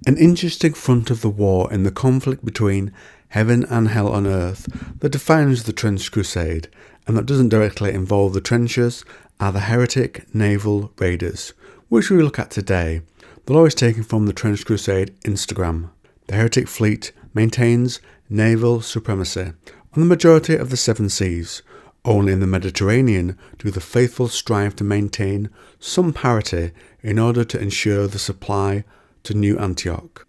An interesting front of the war in the conflict between heaven and hell on earth that defines the Trench Crusade, and that doesn't directly involve the trenchers, are the Heretic Naval Raiders, which we look at today. The lore is taken from the Trench Crusade Instagram. The Heretic fleet maintains naval supremacy on the majority of the seven seas. Only in the Mediterranean do the faithful strive to maintain some parity in order to ensure the supply to New Antioch.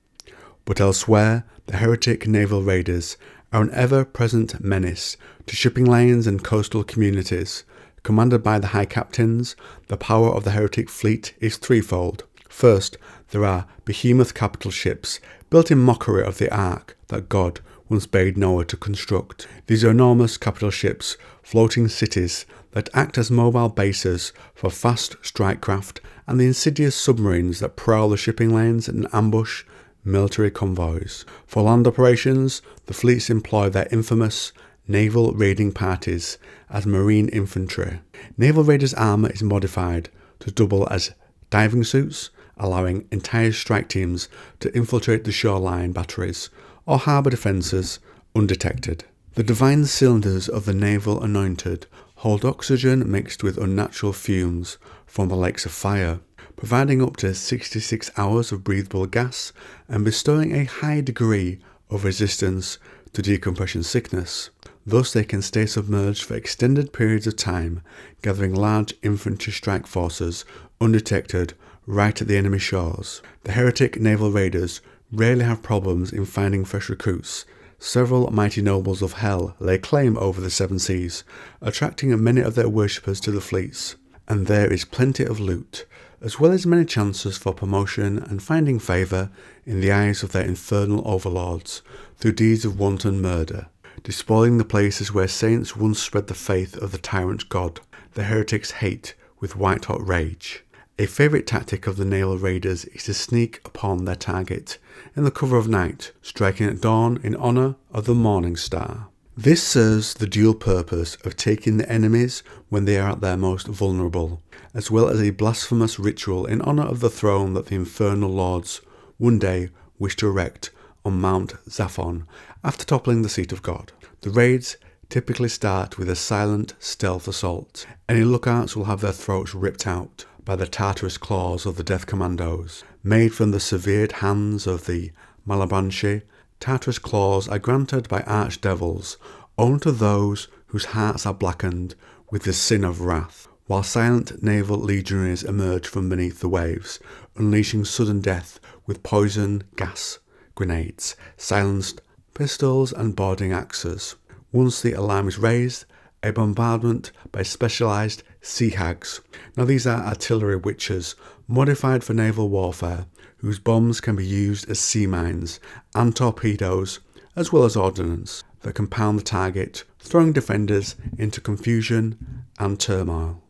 But elsewhere, the Heretic Naval Raiders are an ever-present menace to shipping lanes and coastal communities. Commanded by the High Captains, the power of the Heretic fleet is threefold. First, there are behemoth capital ships built in mockery of the ark that God once bade Noah to construct. These are enormous capital ships, floating cities that act as mobile bases for fast strike craft and the insidious submarines that prowl the shipping lanes and ambush military convoys. For land operations, the fleets employ their infamous naval raiding parties as marine infantry. Naval raiders' armour is modified to double as diving suits, allowing entire strike teams to infiltrate the shoreline batteries or harbour defences undetected. The divine cylinders of the naval anointed hold oxygen mixed with unnatural fumes from the lakes of fire, providing up to 66 hours of breathable gas and bestowing a high degree of resistance to decompression sickness. Thus they can stay submerged for extended periods of time, gathering large infantry strike forces undetected right at the enemy shores. The Heretic Naval Raiders rarely have problems in finding fresh recruits. Several mighty nobles of hell lay claim over the seven seas, attracting many of their worshippers to the fleets. And there is plenty of loot, as well as many chances for promotion and finding favour in the eyes of their infernal overlords through deeds of wanton murder, despoiling the places where saints once spread the faith of the tyrant god. The heretics hate with white-hot rage. A favourite tactic of the naval raiders is to sneak upon their target in the cover of night, striking at dawn in honour of the morning star. This serves the dual purpose of taking the enemies when they are at their most vulnerable, as well as a blasphemous ritual in honour of the throne that the infernal lords one day wish to erect on Mount Zaphon after toppling the seat of God. The raids typically start with a silent stealth assault. Any lookouts will have their throats ripped out by the Tartarus claws of the Death Commandos. Made from the severed hands of the Malabranche, Tartarus claws are granted by archdevils only to those whose hearts are blackened with the sin of wrath, while silent naval legionaries emerge from beneath the waves, unleashing sudden death with poison gas grenades, silenced pistols and boarding axes. Once the alarm is raised, a bombardment by specialised sea hags. Now these are artillery witches modified for naval warfare, whose bombs can be used as sea mines and torpedoes, as well as ordnance that can pound the target, throwing defenders into confusion and turmoil.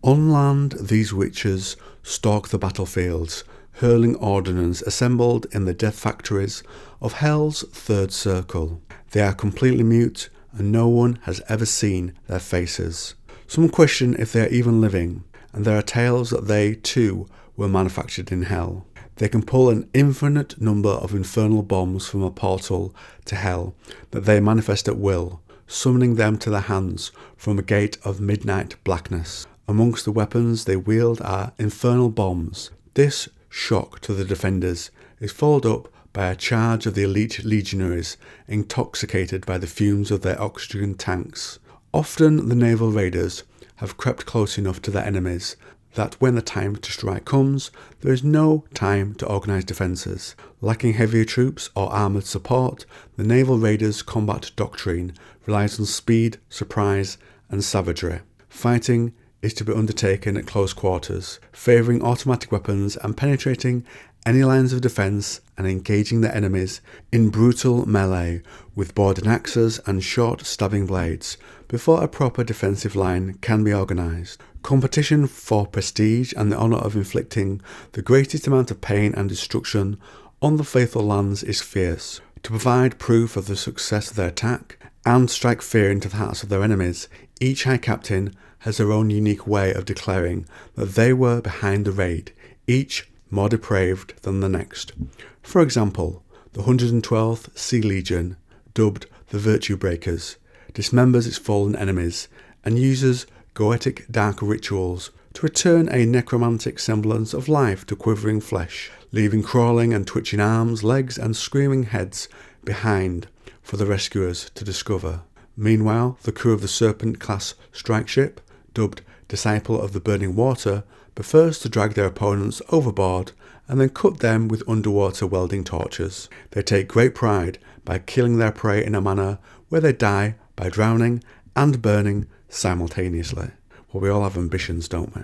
On land, these witches stalk the battlefields, hurling ordnance assembled in the death factories of Hell's third circle. They are completely mute, and no one has ever seen their faces. Some question if they are even living, and there are tales that they, too, were manufactured in hell. They can pull an infinite number of infernal bombs from a portal to hell that they manifest at will, summoning them to their hands from a gate of midnight blackness. Amongst the weapons they wield are infernal bombs. This shock to the defenders is followed up by a charge of the elite legionaries intoxicated by the fumes of their oxygen tanks. Often the naval raiders have crept close enough to their enemies that when the time to strike comes, there is no time to organise defences. Lacking heavier troops or armoured support, the naval raiders' combat doctrine relies on speed, surprise and savagery. Fighting is to be undertaken at close quarters, favouring automatic weapons and penetrating any lines of defence and engaging their enemies in brutal melee with boarding axes and short stabbing blades before a proper defensive line can be organised. Competition for prestige and the honour of inflicting the greatest amount of pain and destruction on the faithful lands is fierce. To provide proof of the success of their attack and strike fear into the hearts of their enemies, each High Captain has their own unique way of declaring that they were behind the raid. Each more depraved than the next. For example, the 112th Sea Legion, dubbed the Virtue Breakers, dismembers its fallen enemies and uses goetic dark rituals to return a necromantic semblance of life to quivering flesh, leaving crawling and twitching arms, legs and screaming heads behind for the rescuers to discover. Meanwhile, the crew of the Serpent-class strike ship, dubbed Disciple of the Burning Water, prefers to drag their opponents overboard and then cut them with underwater welding torches. They take great pride by killing their prey in a manner where they die by drowning and burning simultaneously. Well, we all have ambitions, don't we?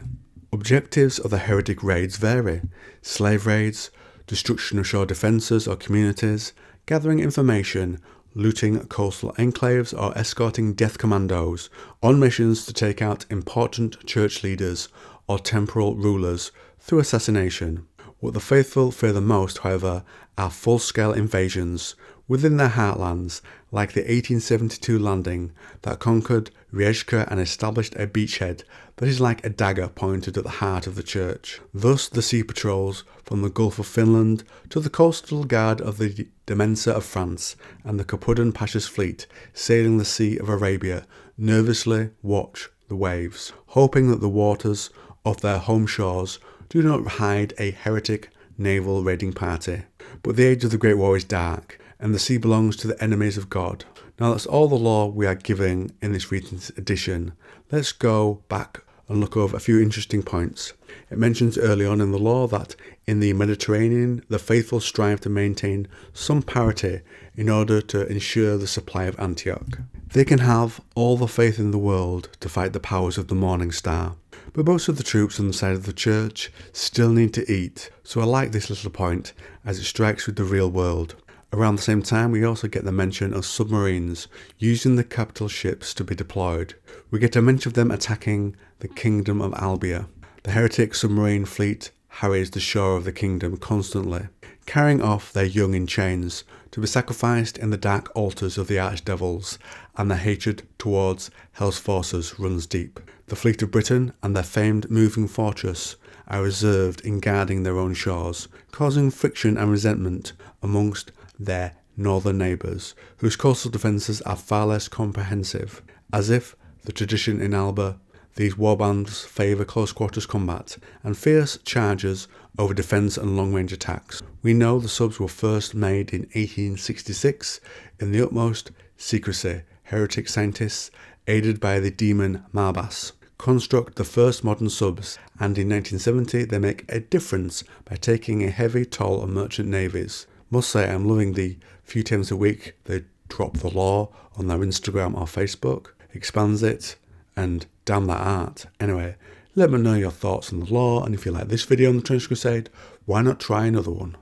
Objectives of the heretic raids vary. Slave raids, destruction of shore defences or communities, gathering information, looting coastal enclaves or escorting death commandos on missions to take out important church leaders or temporal rulers through assassination. What the faithful fear the most, however, are full-scale invasions within their heartlands, like the 1872 landing that conquered Rijeka and established a beachhead that is like a dagger pointed at the heart of the church. Thus the sea patrols from the Gulf of Finland to the coastal guard of the Demensa of France and the Kapudan Pasha's fleet sailing the Sea of Arabia nervously watch the waves, hoping that the waters of their home shores do not hide a heretic naval raiding party. But the age of the Great War is dark, and the sea belongs to the enemies of God. Now that's all the lore we are giving in this recent edition. Let's go back and look over a few interesting points. It mentions early on in the lore that in the Mediterranean, the faithful strive to maintain some parity in order to ensure the supply of Antioch. They can have all the faith in the world to fight the powers of the Morning Star, but most of the troops on the side of the church still need to eat, so I like this little point as it strikes with the real world. Around the same time, we also get the mention of submarines using the capital ships to be deployed. We get a mention of them attacking the kingdom of Albia. The heretic submarine fleet harries the shore of the kingdom constantly, carrying off their young in chains to be sacrificed in the dark altars of the archdevils, and their hatred towards Hell's forces runs deep. The fleet of Britain and their famed moving fortress are reserved in guarding their own shores, causing friction and resentment amongst their northern neighbours, whose coastal defences are far less comprehensive. As if the tradition in Alba, these warbands favour close quarters combat and fierce charges over defence and long-range attacks. We know the subs were first made in 1866 in the utmost secrecy. Heretic scientists, aided by the demon Marbas, construct the first modern subs, and in 1970 they make a difference by taking a heavy toll on merchant navies. Must say I'm loving the few times a week they drop the lore on their Instagram or Facebook, expands it, and damn that art. Anyway, let me know your thoughts on the lore, and if you like this video on the Trench Crusade, why not try another one?